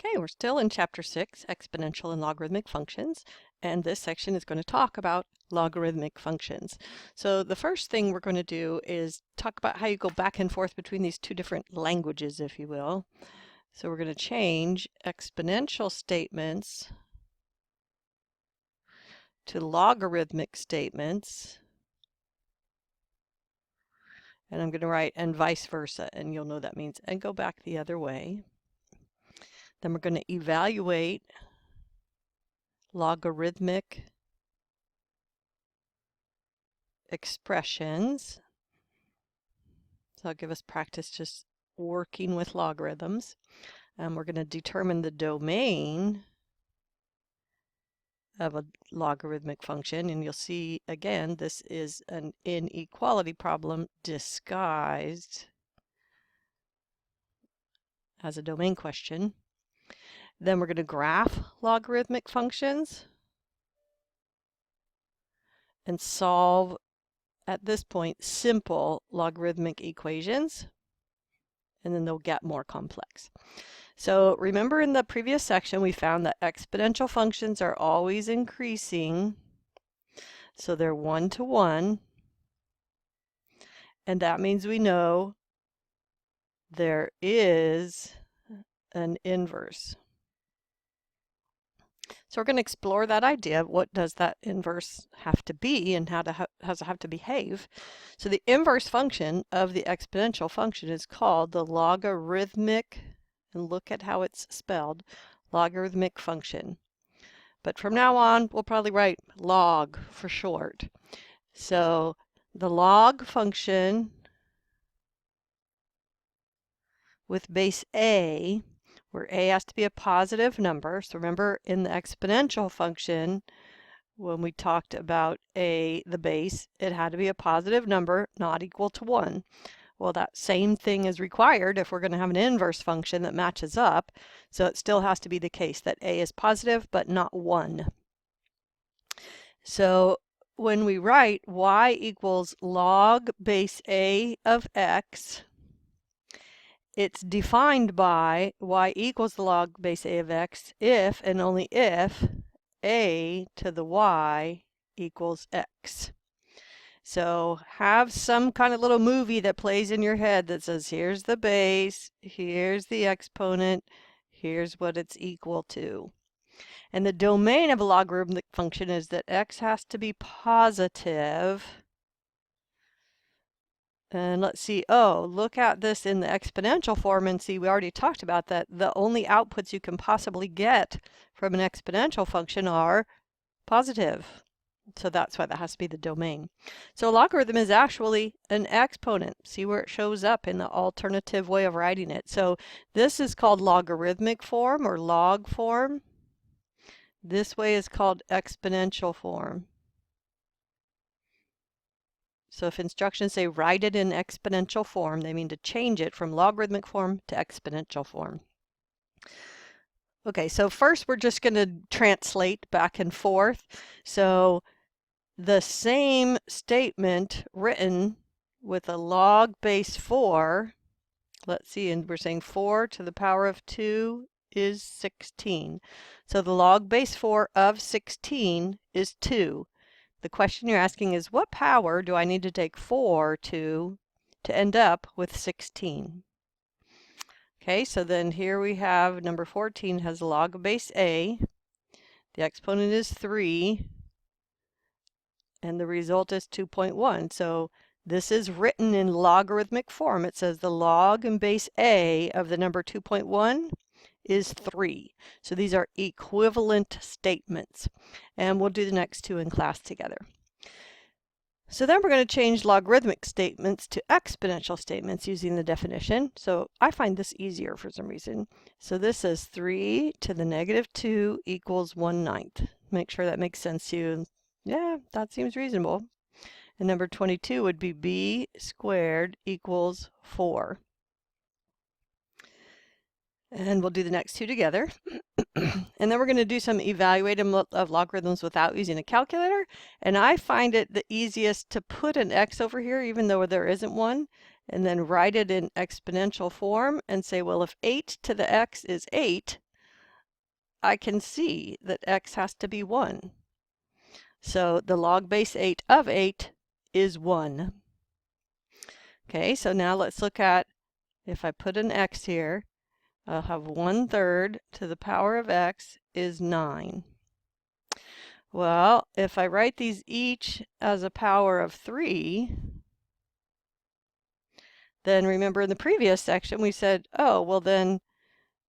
Okay, we're still in Chapter 6, Exponential and Logarithmic Functions, and this section is going to talk about logarithmic functions. So the first thing we're going to do is talk about how you go back and forth between these two different languages, if you will. So we're going to change exponential statements to logarithmic statements, and I'm going to write and vice versa, and you'll know that means and go back the other way. Then we're going to evaluate logarithmic expressions. So that'll give us practice just working with logarithms. And we're going to determine the domain of a logarithmic function. And you'll see, again, this is an inequality problem disguised as a domain question. Then we're going to graph logarithmic functions and solve, at this point, simple logarithmic equations. And then they'll get more complex. So remember in the previous section we found that exponential functions are always increasing. So they're 1 to 1. And that means we know there is an inverse. So we're going to explore that idea of what does that inverse have to be and how does it have to behave. So the inverse function of the exponential function is called the logarithmic, and look at how it's spelled, logarithmic function. But from now on, we'll probably write log for short. So the log function with base a, where a has to be a positive number. So remember in the exponential function, when we talked about the base, it had to be a positive number not equal to 1. Well, that same thing is required if we're going to have an inverse function that matches up. So it still has to be the case that a is positive but not 1. So when we write y equals log base a of x, it's defined by y equals the log base a of x if and only if a to the y equals x. So have some kind of little movie that plays in your head that says, here's the base, here's the exponent, here's what it's equal to. And the domain of a logarithmic function is that x has to be positive. And let's see, oh, look at this in the exponential form and see, we already talked about that. The only outputs you can possibly get from an exponential function are positive. So that's why that has to be the domain. So a logarithm is actually an exponent. See where it shows up in the alternative way of writing it. So this is called logarithmic form or log form. This way is called exponential form. So if instructions say write it in exponential form, they mean to change it from logarithmic form to exponential form. Okay, so first we're just going to translate back and forth. So the same statement written with a log base 4, let's see, and we're saying 4 to the power of 2 is 16. So the log base 4 of 16 is 2. The question you're asking is, what power do I need to take 4 to end up with 16? Okay, so then here we have number 14 has log base a. The exponent is 3. And the result is 2.1. So this is written in logarithmic form. It says the log and base a of the number 2.1 is 3. So these are equivalent statements. And we'll do the next two in class together. So then we're going to change logarithmic statements to exponential statements using the definition. So I find this easier for some reason. So this says 3 to the negative 2 equals 1/9. Make sure that makes sense to you. Yeah, that seems reasonable. And number 22 would be b squared equals 4. And we'll do the next two together. And then we're going to do some evaluating of logarithms without using a calculator. And I find it the easiest to put an x over here, even though there isn't one, and then write it in exponential form and say, well, if 8 to the x is 8, I can see that x has to be 1. So the log base 8 of 8 is 1. Okay, so now let's look at, if I put an x here, I'll have 1/3 to the power of x is 9. Well, if I write these each as a power of 3, then remember in the previous section we said, oh, well then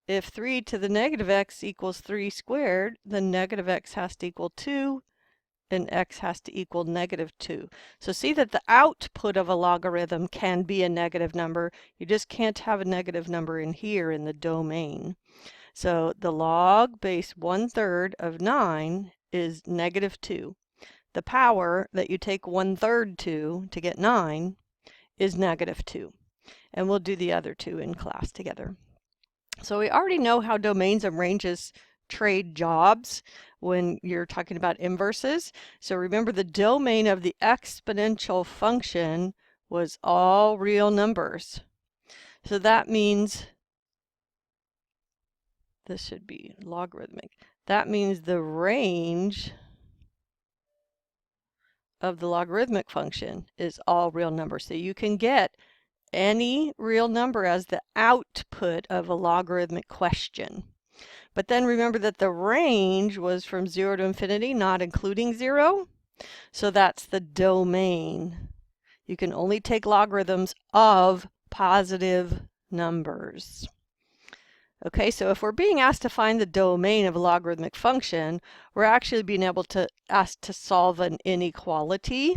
if 3 to the negative x equals 3 squared, then negative x has to equal 2, and x has to equal -2. So see that the output of a logarithm can be a negative number. You just can't have a negative number in here in the domain. So the log base 1/3 of 9 is -2. The power that you take 1/3 to get 9 is -2. And we'll do the other two in class together. So we already know how domains and ranges trade jobs when you're talking about inverses. So remember the domain of the exponential function was all real numbers. So that means, this should be logarithmic. That means the range of the logarithmic function is all real numbers. So you can get any real number as the output of a logarithmic question. But then remember that the range was from 0 to infinity, not including 0. So that's the domain. You can only take logarithms of positive numbers. Okay, so if we're being asked to find the domain of a logarithmic function, we're actually being asked to solve an inequality.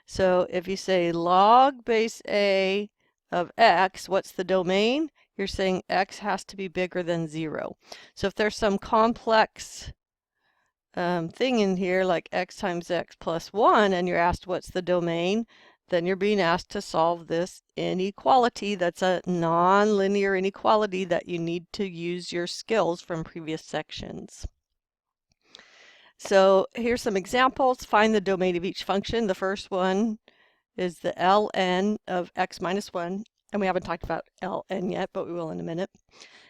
So if you say log base a of x, what's the domain? You're saying x has to be bigger than 0. So if there's some complex thing in here like x times x plus 1 and you're asked what's the domain, then you're being asked to solve this inequality that's a nonlinear inequality that you need to use your skills from previous sections. So here's some examples. Find the domain of each function. The first one is the ln of x minus 1. And we haven't talked about ln yet, but we will in a minute.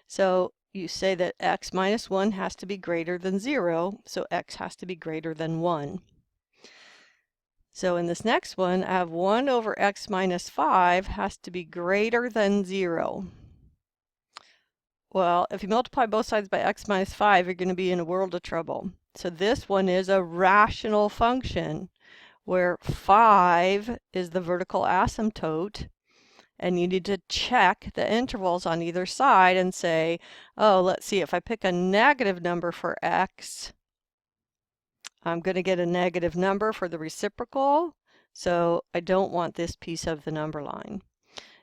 So you say that x minus 1 has to be greater than 0, so x has to be greater than 1. So in this next one, I have 1 over x minus 5 has to be greater than 0. Well, if you multiply both sides by x minus 5, you're going to be in a world of trouble. So this one is a rational function, where 5 is the vertical asymptote, and you need to check the intervals on either side and say, oh, let's see, if I pick a negative number for x, I'm going to get a negative number for the reciprocal, so I don't want this piece of the number line.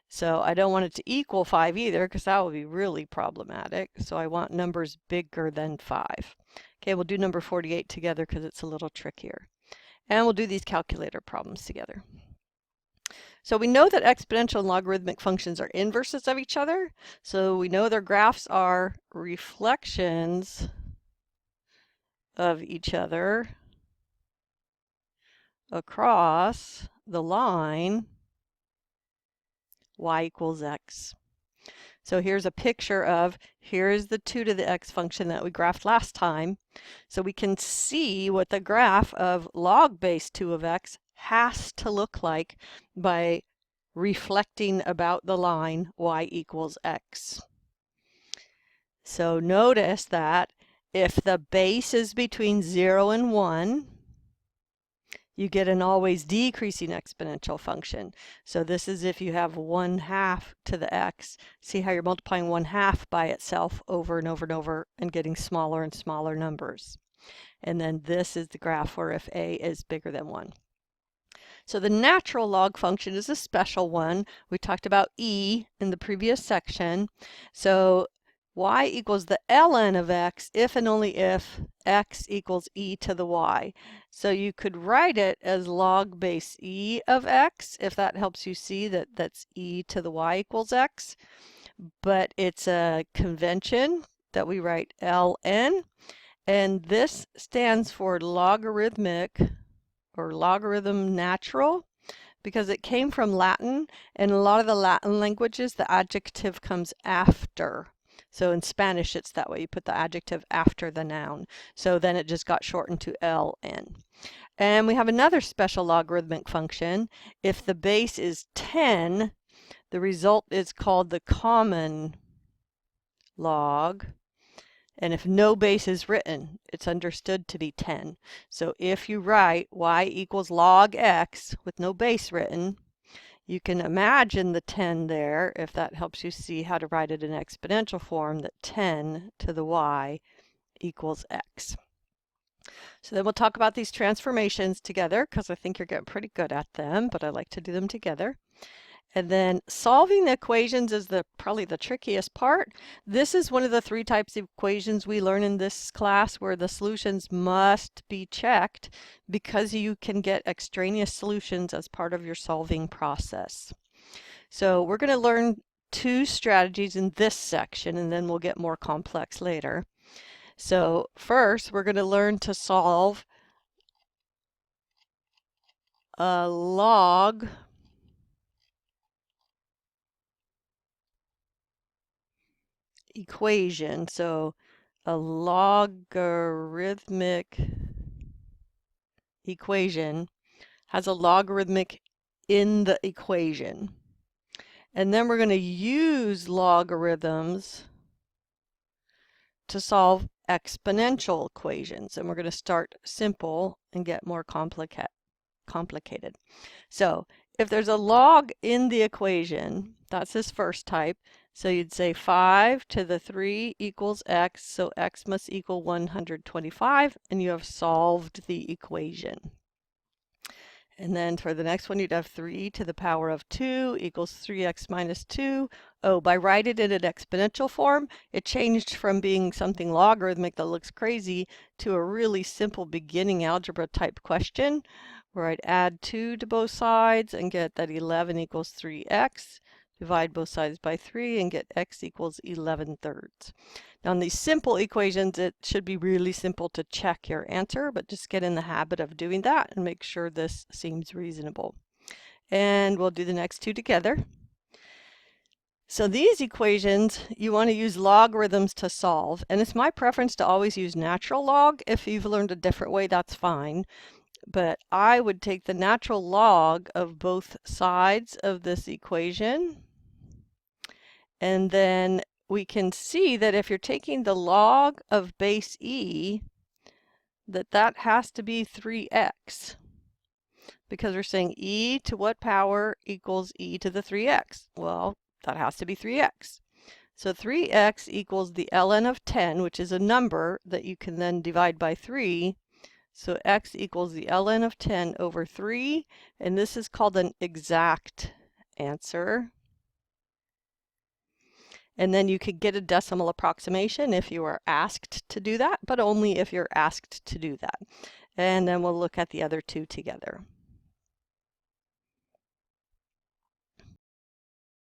So I don't want it to equal 5 either, because that would be really problematic. So I want numbers bigger than 5. Okay, we'll do number 48 together because it's a little trickier. And we'll do these calculator problems together. So we know that exponential and logarithmic functions are inverses of each other. So we know their graphs are reflections of each other across the line y equals x. So here's a picture of, here's the 2 to the x function that we graphed last time. So we can see what the graph of log base 2 of x has to look like by reflecting about the line y equals x. So notice that if the base is between 0 and 1, you get an always decreasing exponential function. So this is if you have 1/2 to the x. See how you're multiplying 1/2 by itself over and over and over and getting smaller and smaller numbers. And then this is the graph where if a is bigger than 1. So the natural log function is a special one. We talked about e in the previous section. So y equals the ln of x if and only if x equals e to the y. So you could write it as log base e of x, if that helps you see that that's e to the y equals x. But it's a convention that we write ln, and this stands for logarithmic or logarithm natural, because it came from Latin, and a lot of the Latin languages the adjective comes after. So in Spanish, it's that way. You put the adjective after the noun. So then it just got shortened to LN. And we have another special logarithmic function. If the base is 10, the result is called the common log. And if no base is written, it's understood to be 10. So if you write y equals log x with no base written, you can imagine the 10 there, if that helps you see how to write it in exponential form, that 10 to the y equals x. So then we'll talk about these transformations together, because I think you're getting pretty good at them, but I like to do them together. And then solving the equations is probably the trickiest part. This is one of the 3 types of equations we learn in this class where the solutions must be checked because you can get extraneous solutions as part of your solving process. So we're going to learn 2 strategies in this section, and then we'll get more complex later. So first, we're going to learn to solve a log equation. So a logarithmic equation has a logarithmic in the equation. And then we're going to use logarithms to solve exponential equations. And we're going to start simple and get more complicated. So if there's a log in the equation, that's this first type. So you'd say 5 to the 3 equals x, so x must equal 125, and you have solved the equation. And then for the next one, you'd have 3 to the power of 2 equals 3x minus 2. Oh, by writing it in an exponential form, it changed from being something logarithmic that looks crazy to a really simple beginning algebra type question, where I'd add 2 to both sides and get that 11 equals 3x. Divide both sides by 3 and get x equals 11/3. Now in these simple equations, it should be really simple to check your answer, but just get in the habit of doing that and make sure this seems reasonable. And we'll do the next 2 together. So these equations, you want to use logarithms to solve, and it's my preference to always use natural log. If you've learned a different way, that's fine. But I would take the natural log of both sides of this equation. And then we can see that if you're taking the log of base e, that has to be 3x. Because we're saying e to what power equals e to the 3x? Well, that has to be 3x. So 3x equals the ln of 10, which is a number that you can then divide by 3. So x equals the ln of 10 over 3, and this is called an exact answer. And then you could get a decimal approximation if you are asked to do that, but only if you're asked to do that. And then we'll look at the other 2 together.